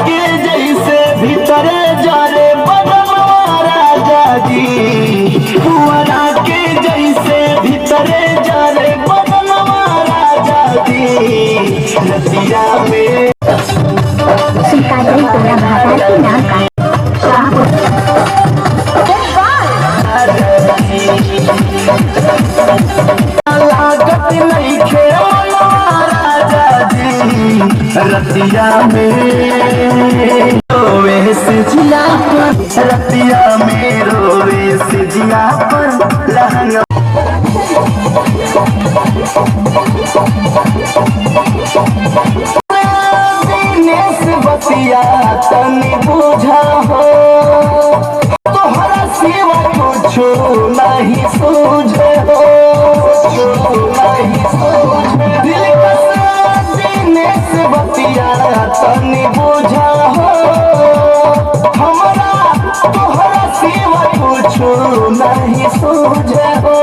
के जैसे भीतर जारे बदलवा राजा जी, पुअरा के जैसे भीतर जारे बदलवा राजा जी, रतिया में लागत नहीं खेला राजा जी, रतिया में रोवे सिजिया पर, रतिया में रोवे सिजिया पर लहंगा बतिया तनी बुझा हो, तोहरा सिवा कुछ नहीं सूझे हो, नहीं सूझे दिल का दिनेश बतिया तनी बुझा हो, हमारा तोहरा सिवा कुछ नहीं सूझे हो,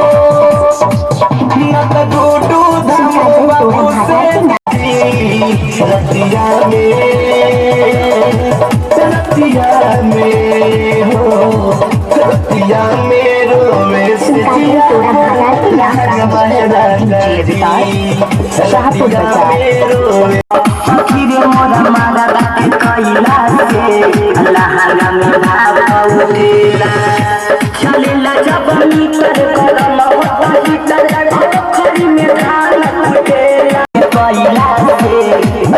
न तो डूडू धम बाबू से रतिया में हो, रतिया में रोवे सिजिया मोरा मारा कैला से अल्लाह चलेला जब मीटर करम होता हीटर खरी में ढाल के कोयला से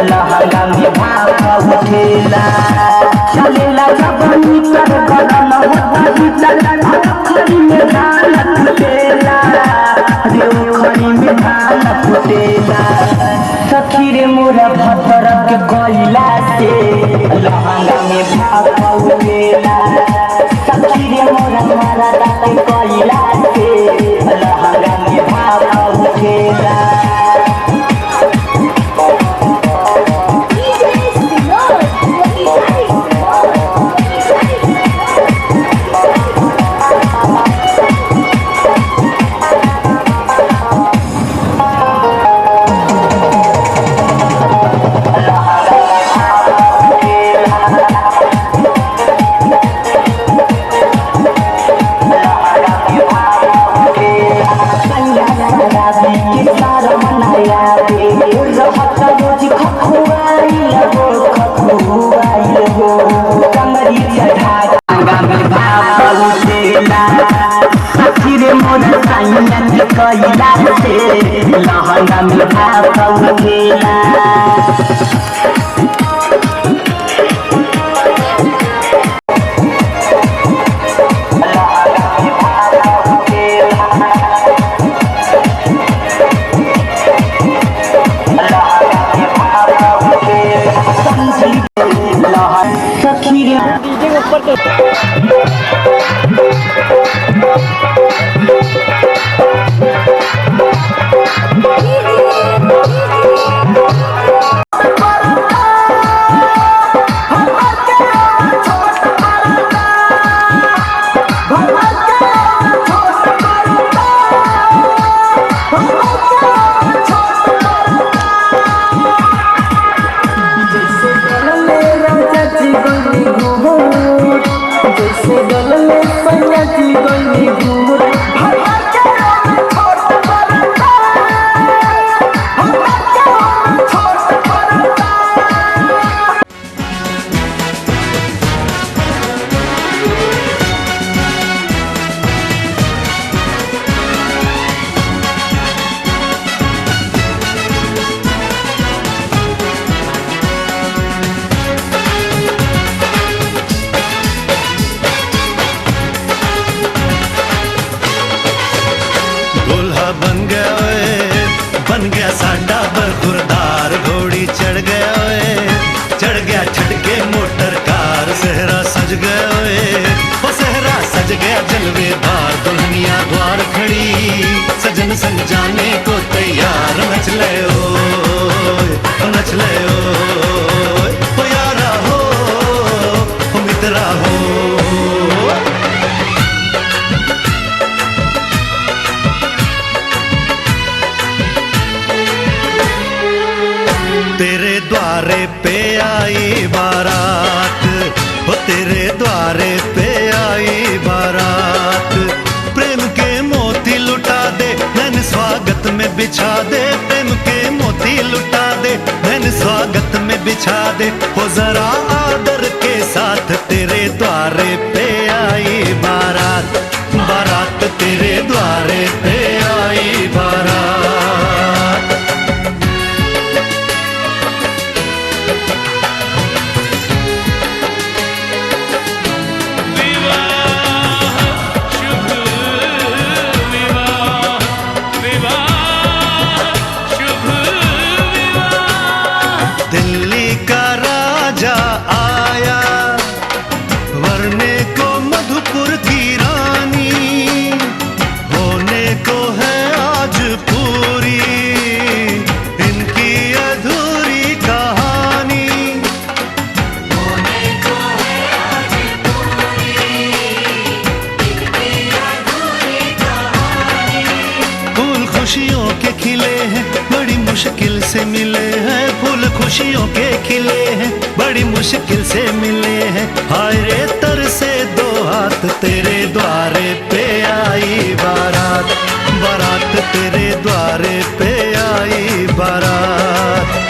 लहंगा में भाव उठेला चलेला जबनी कर गरम होता भीतर खड़ी में धान फुटेला रे खड़ी में धान फुटेला सखी रे मोरा भतर के कोयला से लहंगा में भाव उठेला सखी रे मोरा मारा के कोयला से लहंगा में भाव उठेला कोयला से लहंगा में भाव उठेला बन गया साडा बरखुरदार घोड़ी चढ़ गया चढ़ गया छटके मोटर कार सहरा सज गया वो सहरा सज गया जलवे बार दुल्हनिया द्वार खड़ी सजन संग जाने को तैयार नच ले नच ले ओ यारा हो मित्रा हो तेरे द्वारे पे आई बारात हो तेरे द्वारे पे आई बारात प्रेम के मोती लुटा दे मैंने स्वागत में बिछा दे प्रेम के मोती लुटा दे मैंने स्वागत में बिछा दे हो जरा आदर के साथ तेरे द्वारे पे आई बारात बारात तेरे द्वारे पे आई बारात खुशियों के खिले हैं बड़ी मुश्किल से मिले हैं फूल खुशियों के खिले हैं बड़ी मुश्किल से मिले हैं हाय रे तर से दो हाथ तेरे द्वारे पे आई बारात बारात तेरे द्वारे पे आई बारात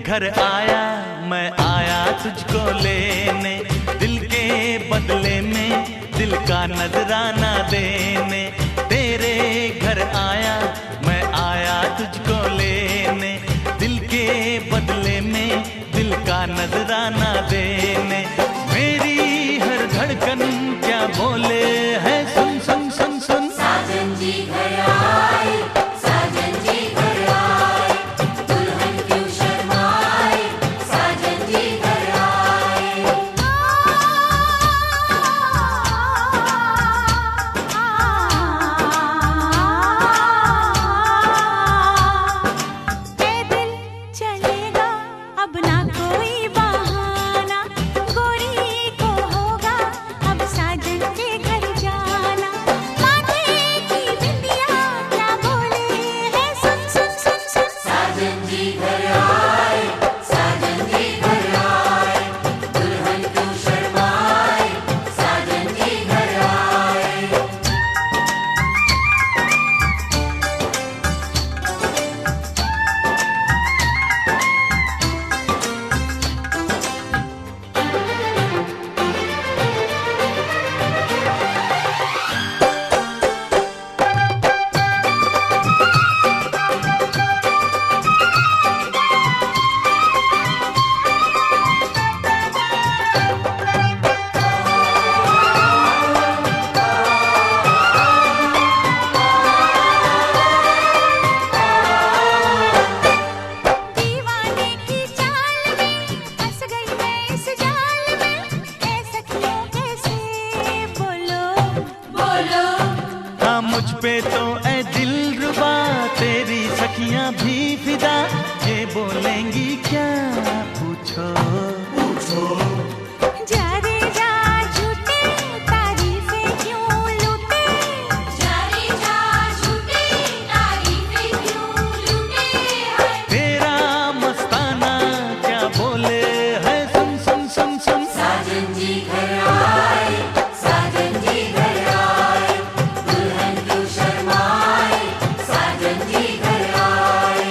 घर आया मैं आया तुझको लेने, दिल के बदले में दिल का नजराना देने। तेरे घर आया मैं आया तुझको लेने, दिल के बदले में दिल का नजराना देने। मेरी हर धड़कन क्या बोले है सुन सुन सुन सुन। साजन जी घर आए, साजन जी घर आए, दुल्हन क्यों शर्माए, साजन जी घर आए। ए दिल चलेगा अब ना कोई बहाना, गोरी को होगा अब साजन के घर जाना। माथे की बिंदिया क्या बोले है सुन सुन सुन सुन। साजन जी घर आए, साजन जी घर आए, दुल्हन क्यों शर्माए, साजन जी घर आए। दीवाने की चाल में फंस गई मैं इस जाल में, ऐ सखियों कैसे बोलो बोलो हाँ मुझ पे तो ऐ दिलरुबा तेरी सखियां भी फिदा, ये बोलेंगी क्या पूछो। जा रे जा झूठे तारीफें क्यों लूटे, जारी जा झूठी तारीफें क्यों लूटे हैं। तेरा मस्ताना क्या बोले है सुन सुन सुन सुन। साजन जी घर आए, साजन जी घर आए, दुल्हन क्यों शर्माए, साजन जी घर आए।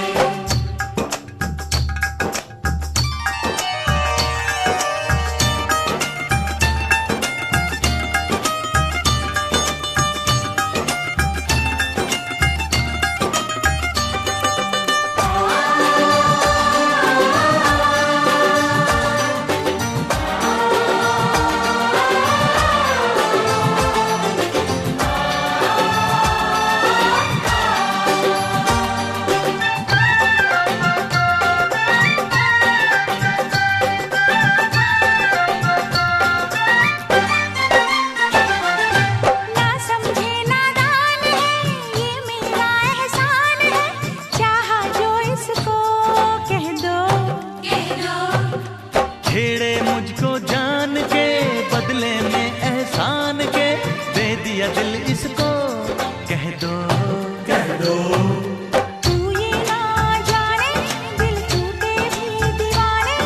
ना समझे नादान है ये मेरा एहसान है, चाहा जो इसको कह दो। कह दो छेड़े मुझको जान के बदले में एहसान के, दे दिया दिल इसको कह दो। तू ये ना जाने दिल टूटे भी दीवाने,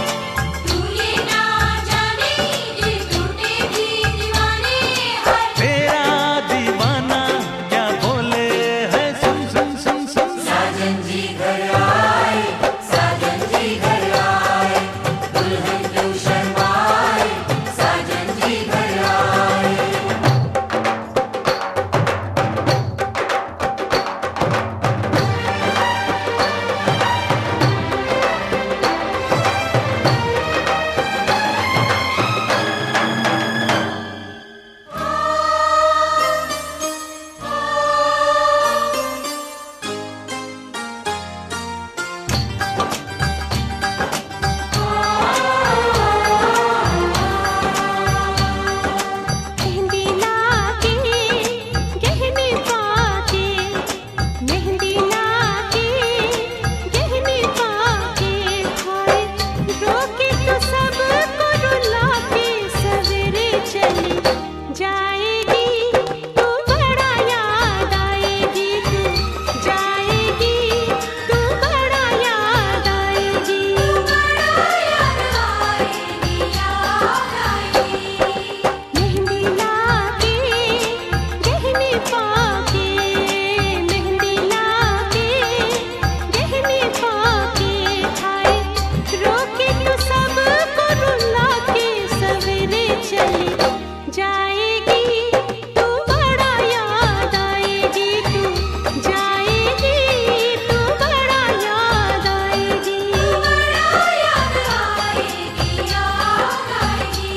तू ये ना जाने दिल टूटे भी दीवाने हैं। तेरा दीवाना क्या बोले है सुन सुन सुन सुन। साजन जी घर आए, साजन जी घर आए, चली जाएगी तू बड़ा याद आएगी तू जाएगी तू बड़ा याद आएगी याद आएगी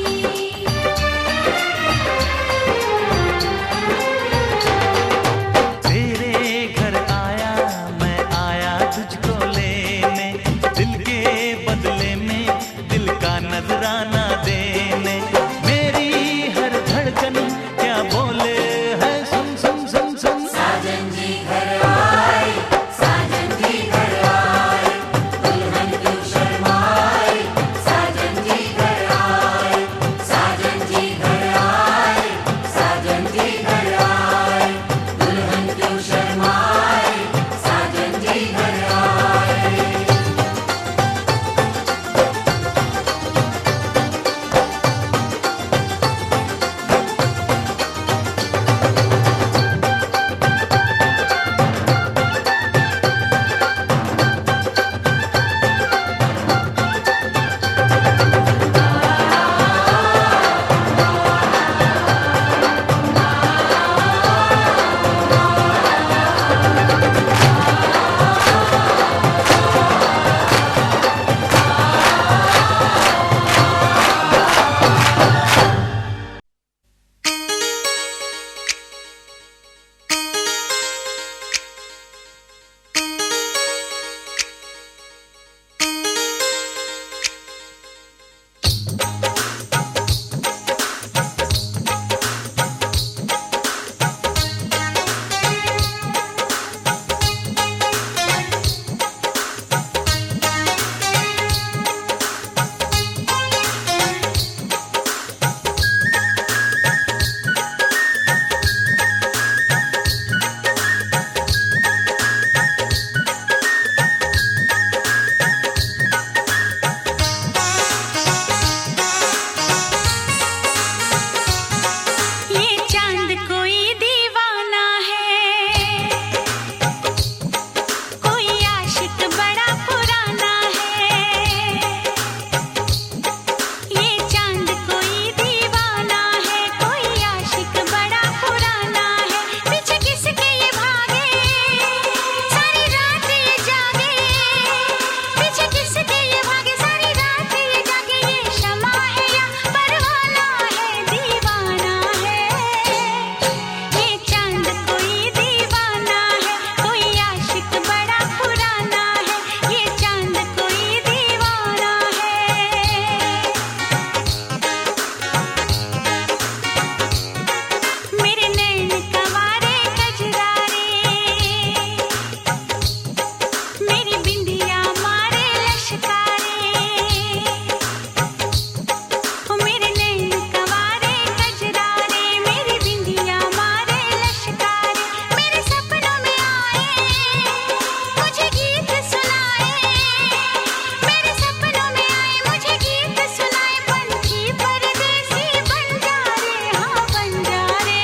तेरे घर आया मैं आया तुझको लेने, दिल के बदले में दिल का नजराना देने। मेरी हर धड़कन क्या बोले है सुन सुन सुन सुन। साजन जी घर आए, साजन जी घर आए, दुल्हन क्यों शर्माए, साजन जी घर आए, साजन जी घर आए, साजन जी घर आए, दुल्हन क्यों शर्माए, साजन जी घर आए। ये चांद कोई दीवाना है, कोई आशिक बड़ा पुराना है। ये चांद कोई दीवाना है, कोई आशिक बड़ा पुराना है। पीछे किसके ये भागे, सारी रात ये जागे। पीछे किसके ये भागे, सारी रात ये जागे। ये शमा है या परवाना है, दीवाना है। ये चांद कोई दीवाना है, कोई आशिक बड़ा पुराना है। ये चांद कोई दीवाना है। मेरे नैन कंवारे कजरारे, मेरी बिंदिया मारे लश्कारे। मेरे नैन कंवारे कजरारे, मेरी बिंदिया मारे लश्कारे। मेरे सपनों में आए, मुझे गीत सुनाए। मेरे सपनों में आए, मुझे गीत सुनाए। पंछी परदेसी बंजारे, हाँ बंजारे।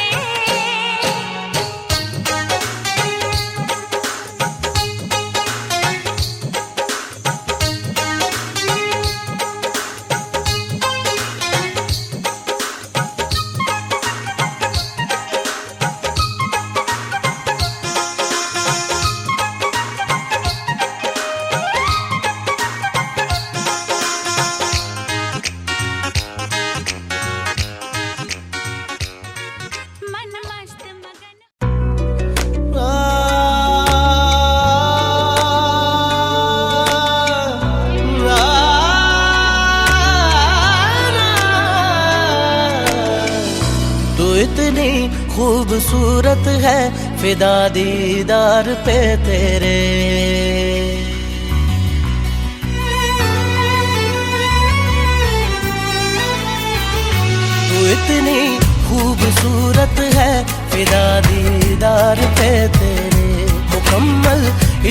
मन मस्त मगन तू इतनी खूबसूरत है, फिदा दीदार पे तेरे। तू इतनी खूबसूरत है, फिदा दीदार पे तेरे। मुकम्मल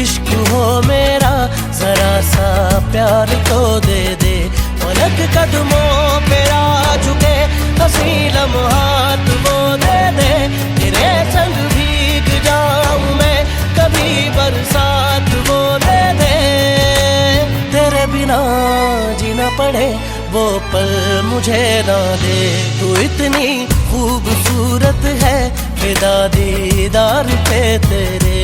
इश्क हो मेरा, जरा सा प्यार तो दे दे। पलक कदमों पे आ झुके, हंसी लम्हात वो दे दे। तेरे संग भीग जाऊं मैं, कभी बरसात वो दे दे। तेरे बिना जीना पड़े, वो पल मुझे ना दे। तू इतनी खूबसूरत है, फिदा दीदार पे तेरे।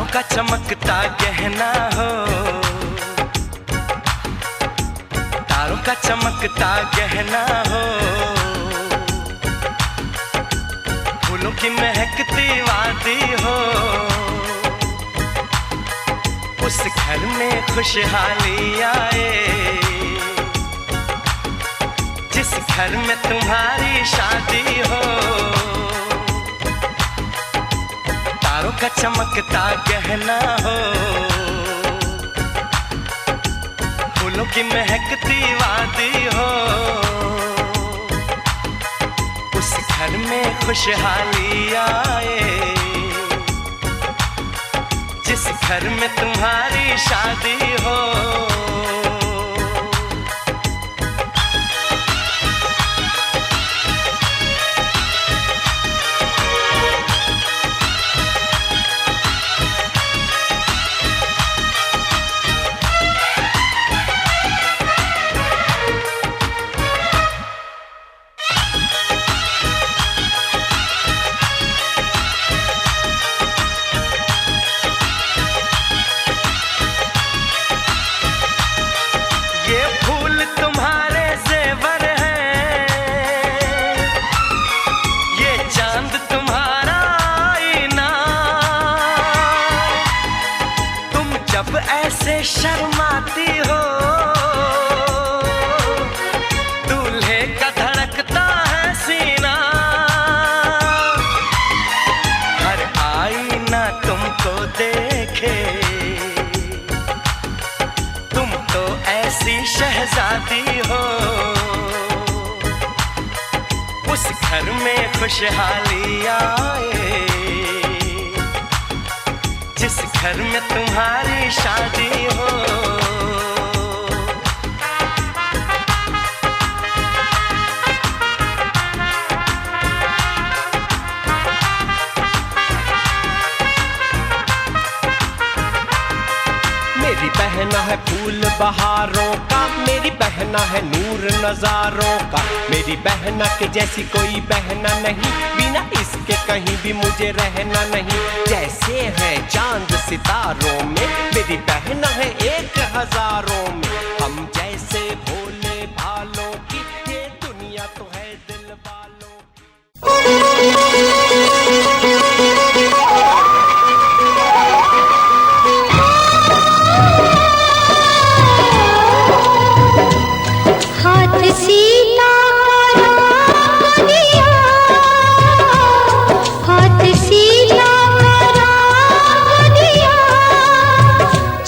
का चमकता गहना हो, तारों का चमकता गहना हो, फूलों की महकती वादी हो। उस घर में खुशहाली आए जिस घर में तुम्हारी शादी हो। तारों का चमकता गहना हो, फूलों की महकती वादी हो। उस घर में खुशहाली आए जिस घर में तुम्हारी शादी हो। ऐसे शर्माती हो, दूल्हे का धड़कता है सीना। हर आईना तुमको देखे, तुम तो ऐसी शहजादी हो। उस घर में खुशहाली आए जिस घर में तुम्हारी शादी हो। मेरी बहना है फूल बहारों का, मेरी बहना है नूर नजारों का। मेरी बहना के जैसी कोई बहना नहीं, बिना इसके कहीं भी मुझे रहना नहीं। जैसे है चांद सितारों में, मेरी बहना है 1000 में। हम जैसे भोले भालों की, ये दुनिया तो है दिल वालों की। सीता राम दिया, हाथ सीता राम दिया,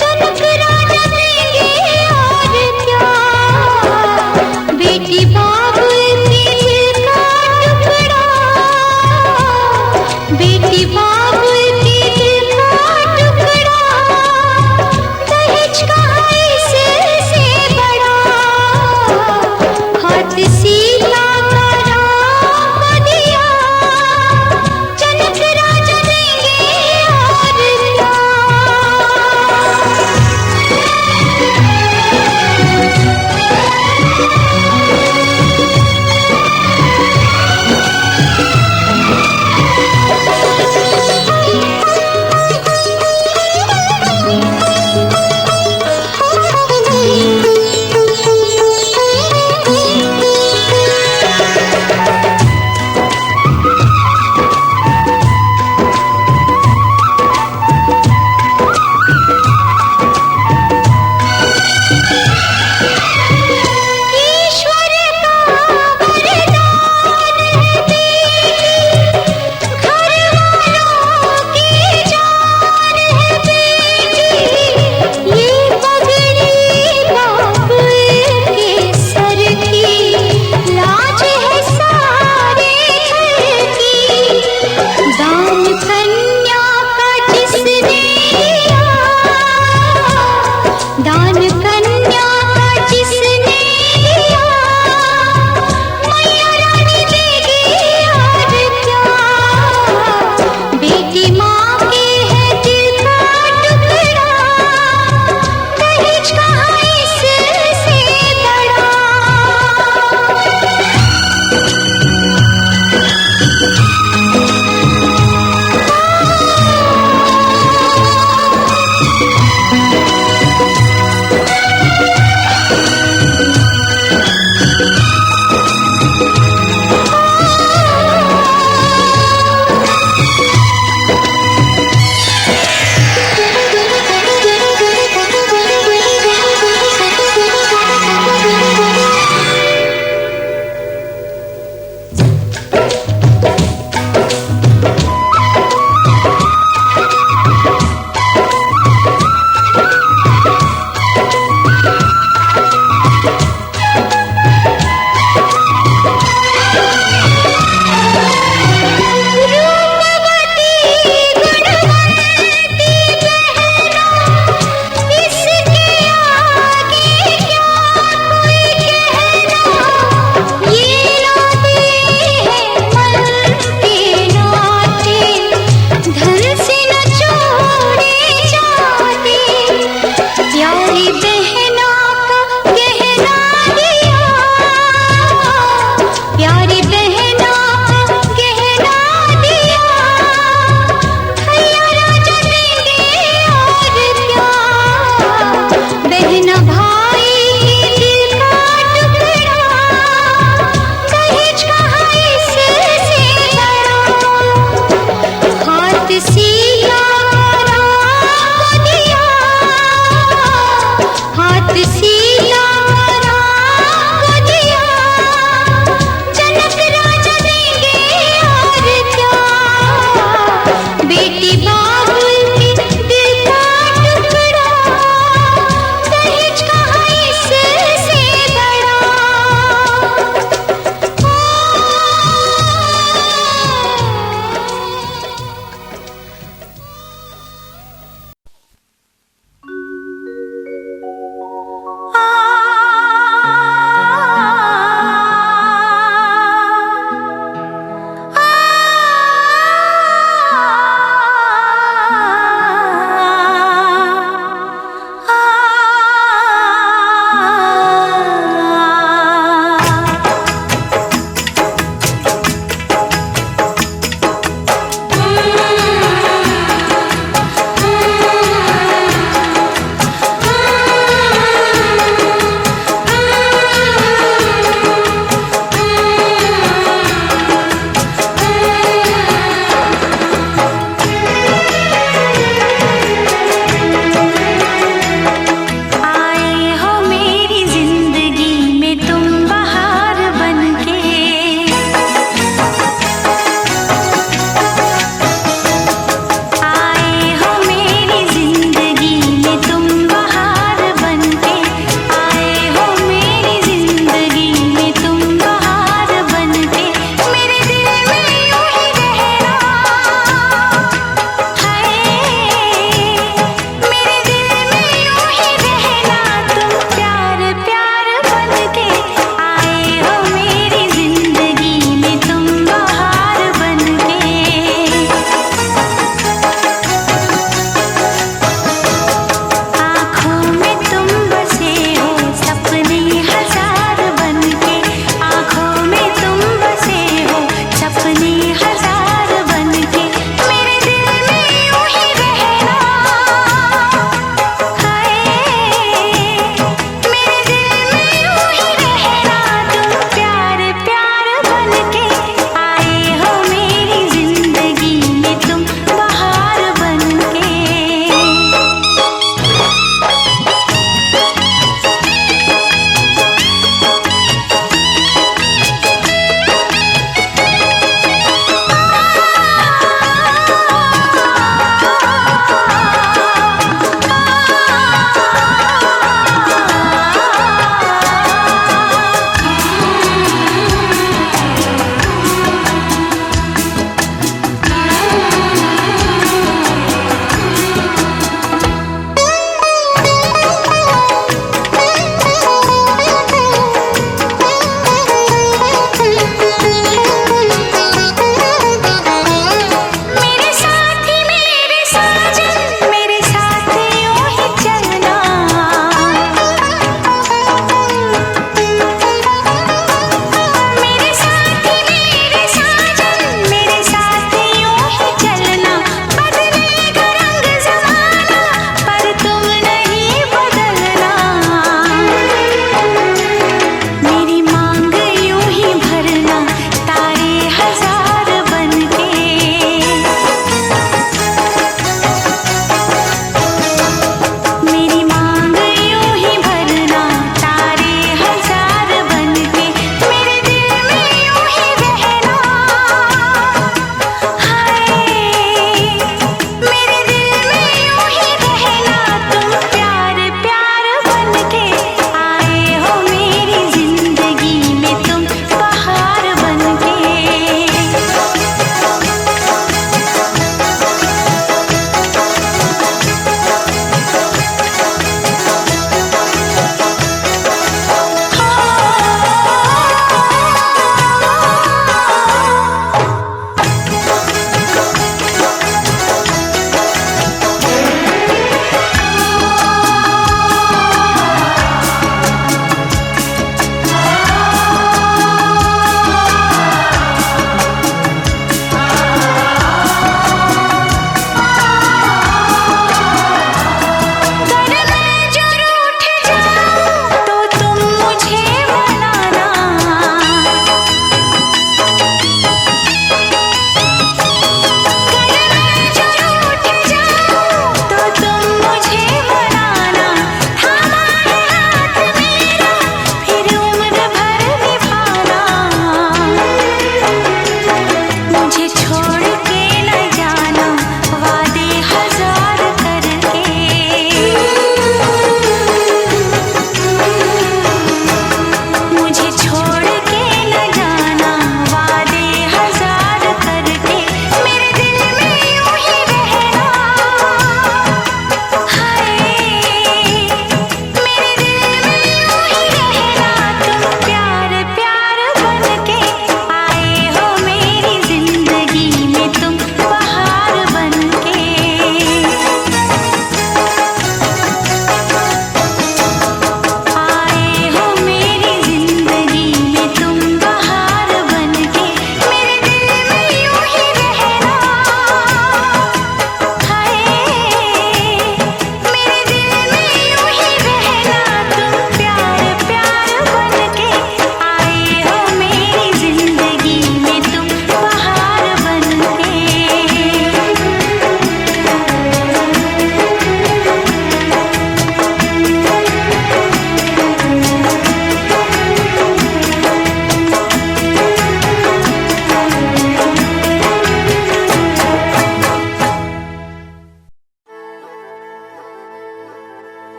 जनक राजा देंगे और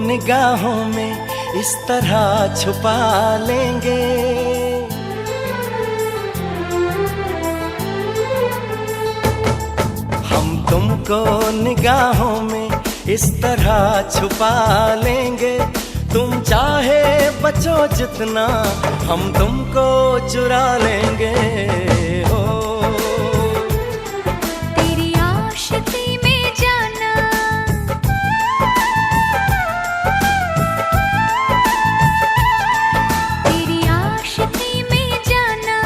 निगाहों में इस तरह छुपा लेंगे, हम तुमको निगाहों में इस तरह छुपा लेंगे। तुम चाहे बचो जितना, हम तुमको चुरा लेंगे। हो तेरी आशिकी में जाना, तेरी आशिकी में जाना,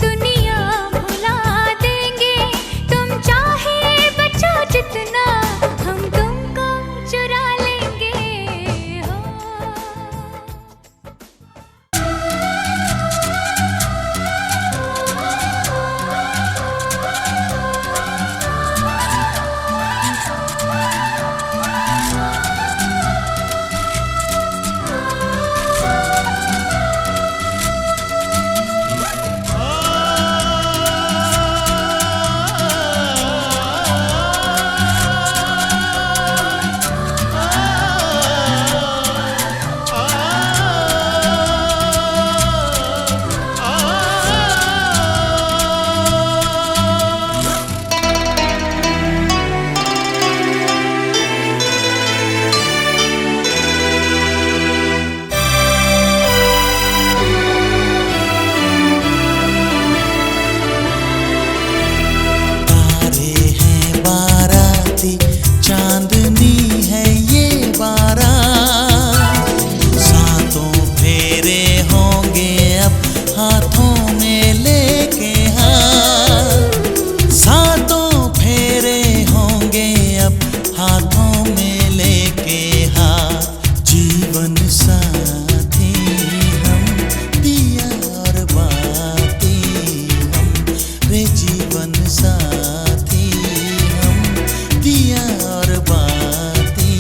दुनिया भुला देंगे। तुम चाहे बचो जितना, हम तुमको चुरा लेंगे। हो तारे हैं बाराती, चांदनी है ये बारात, सातों फेरे होंगे अब हाथों में लेके हाथ, सातों फेरे होंगे अब हाथों में लेके हाथ। जीवन साथी हम, दिया और बाती हम, रे जीवन साथी हम, दिया और बाती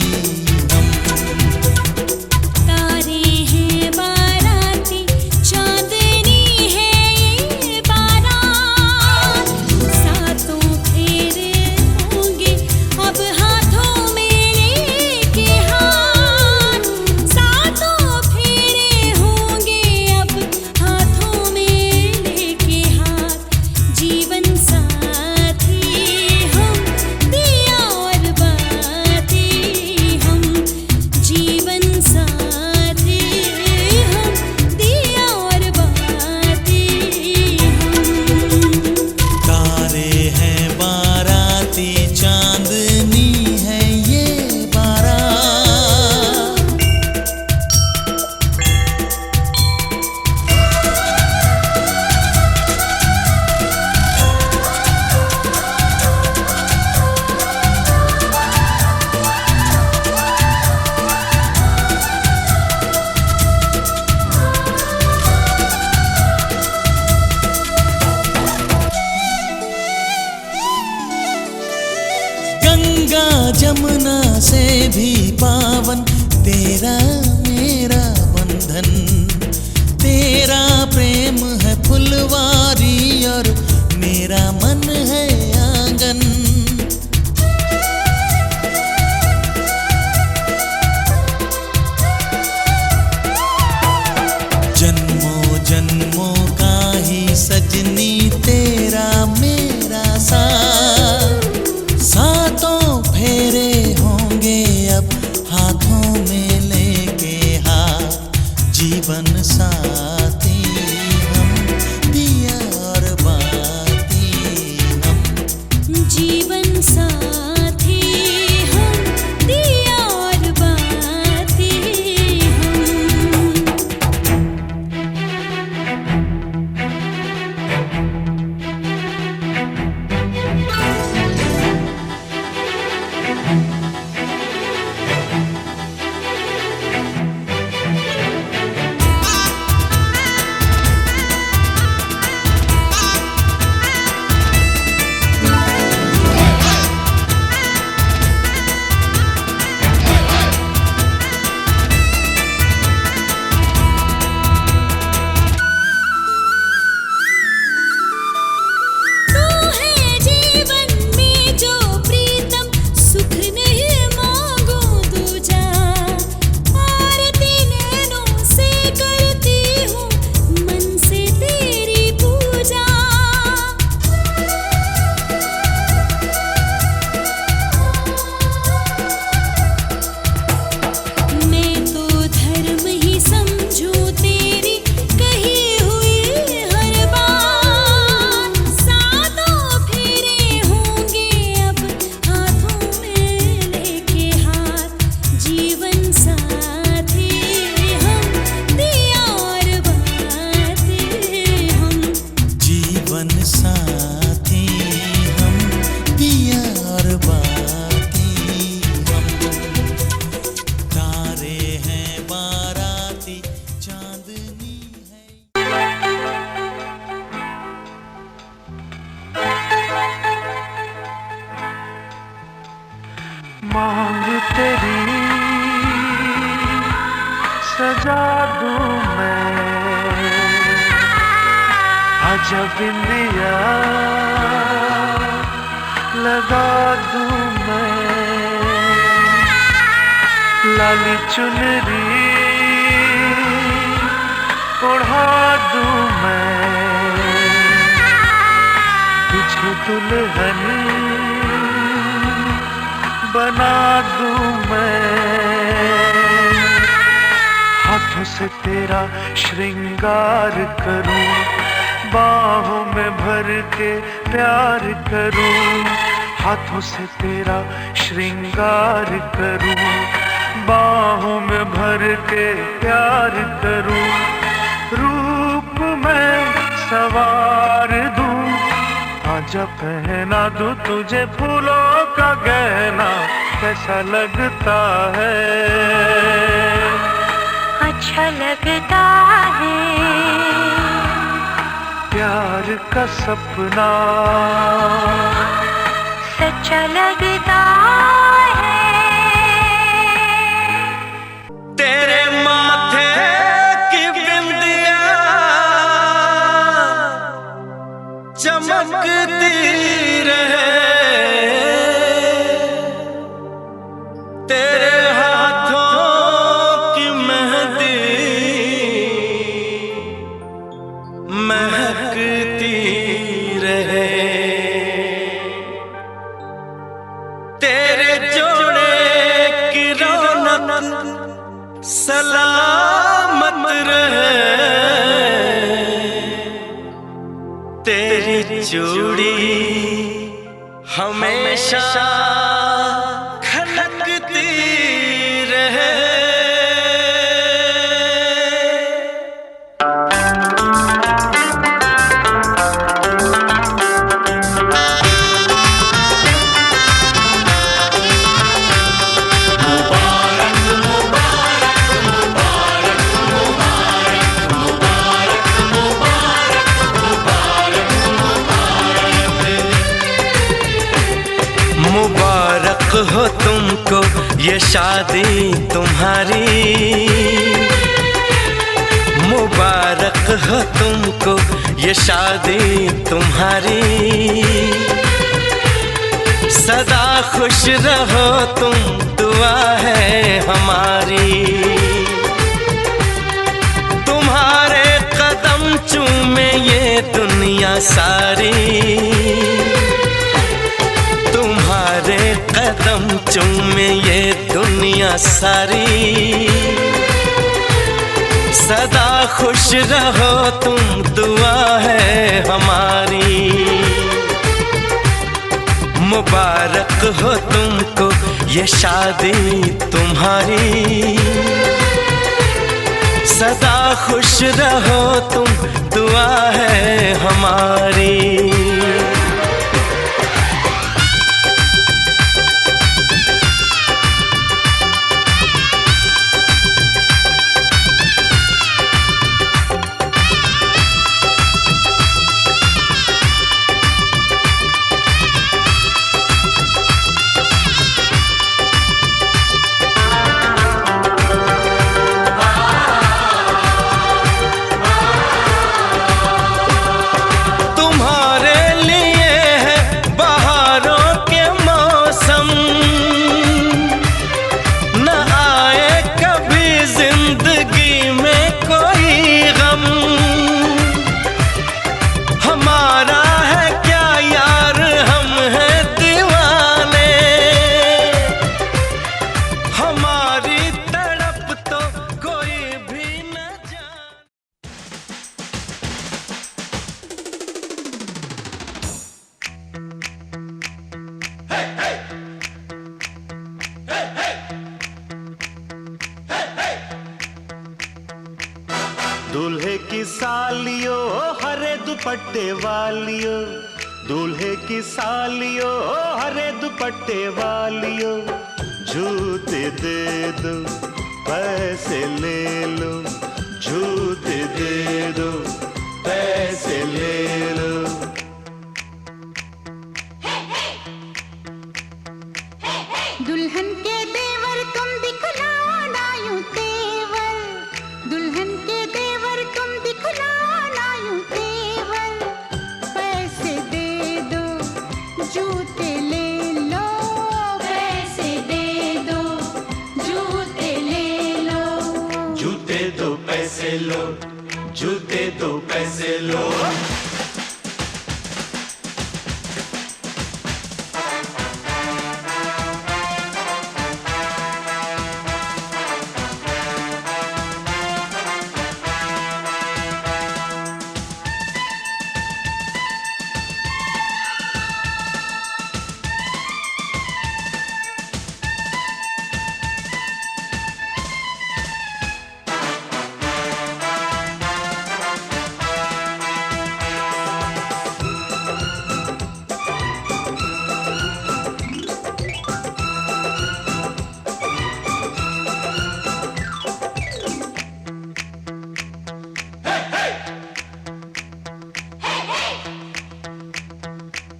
हम। तारे हैं बाराती, चांदनी है ये बारात, सातों फेरे होंगे अब हाथों में लेके हाथ, सातों फेरे होंगे अब हाथों में लेके हाथ। जीवन साथी हम, दिया और बाती हम, जीवन साथी हम, दिया और बाती हम। तारे हैं बाराती, चांदनी है ये बारात। गंगा जमुना से भी पावन तेरा मेरा बंधन, तेरा प्रेम है फुलवारी और मेरा मन है आंगन। जन्मों जन्मों का ही सजनी तेरा मेरा साथ, सातों फेरे होंगे अब हाथों में लेके हाथ। जीवन साथी हम, दिया और बाती हम। जीवन साथी हम, दिया और बाती हम। सजा दूं मैं आजा बिंदिया लगा दूं मैं लाली चुनरी ओढ़ा दूं मैं तुझे दुल्हन बना दूं मैं हाथों से तेरा श्रृंगार करूं बाहों में भर के प्यार करूं हाथों से तेरा श्रृंगार करूं बाहों में भर के प्यार करूं रूप में सवार दूं आजा पहना दूं तुझे फूलों का गहना कैसा लगता है अच्छा लगता है प्यार का सपना सच्चा लगता है तेरे माथे की बिंदिया चमकती रहे तेरे हाथों की मेहंदी महकती रहे तेरे जोड़े की रौनक सलामत रहे तेरी चूड़ी हमेशा खनकती रहे मुबारक हो तुमको ये शादी तुम्हारी मुबारक हो तुमको ये शादी तुम्हारी सदा खुश रहो तुम दुआ है हमारी तुम्हारे कदम चूमे ये दुनिया सारी तुम्हारे कदम चूमे ये दुनिया सारी सदा खुश रहो तुम दुआ है हमारी मुबारक हो तुमको ये शादी तुम्हारी सदा खुश रहो तुम दुआ है हमारी दूल्हे की सालियो हरे दुपट्टे वालियो दूल्हे की सालियो हरे दुपट्टे वालियो जूते दे दो पैसे ले लो जूते दे दो पैसे ले लो दुल्हन के देवर तुम दिखलाओ ना यूं तेवर जूते दो पैसे लो, जूते दो पैसे लो।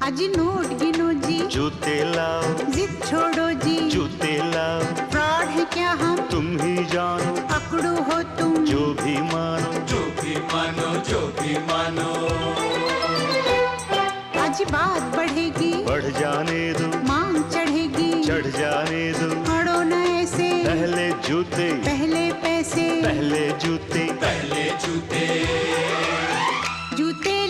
आज नोट गिनो जी, जूते लाओ, जिद छोड़ो जी, जूते लाओ, फ्रॉड है क्या हम, तुम ही जानो, पकड़ो हो तुम, जो भी मानो, जो भी मानो, जो भी मानो। आज बात बढ़ेगी, बढ़ जाने दो, मांग चढ़ेगी, चढ़ जाने दो, अड़ो न ऐसे, पहले जूते, पहले पैसे, पहले जूते, पहले जूते, जूते